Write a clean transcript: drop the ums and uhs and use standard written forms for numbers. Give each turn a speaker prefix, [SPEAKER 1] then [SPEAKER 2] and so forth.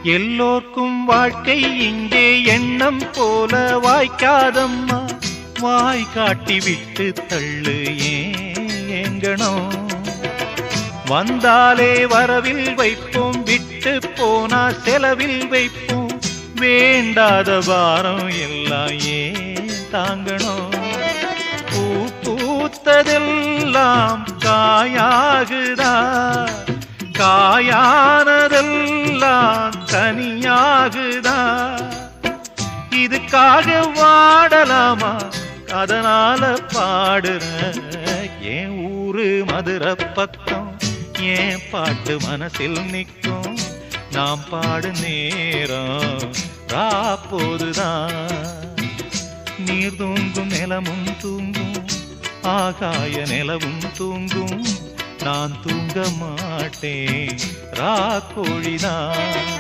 [SPEAKER 1] எல்லோர்க்கும் வாழ்க்கை இங்கே எண்ணம் போல வாய்க்காதம்மா. வாய் காட்டி விட்டு தள்ளு ஏங்கணும். வந்தாலே வரவில் வைப்போம், விட்டு போனா செலவில் வைப்போம். வேண்டாத பாரம் எல்லாம் ஏன் தாங்கணும். பூ பூத்ததெல்லாம் காயாகுதா, காயானதெல்லாம் தனியாகுதா. இதுக்காக வாடலாமா, அதனால பாடுற. என் ஊரு மதுரை பக்கம், என் பாட்டு மனசில் நிற்கும். நாம் பாடு நேரம் ராப்போதுதான். நீர் தூங்கும் நிலமும் தூங்கும், ஆகாய நிலவும் தூங்கும். நான் தூங்க மாட்டேன் ராக்கோழிதான்.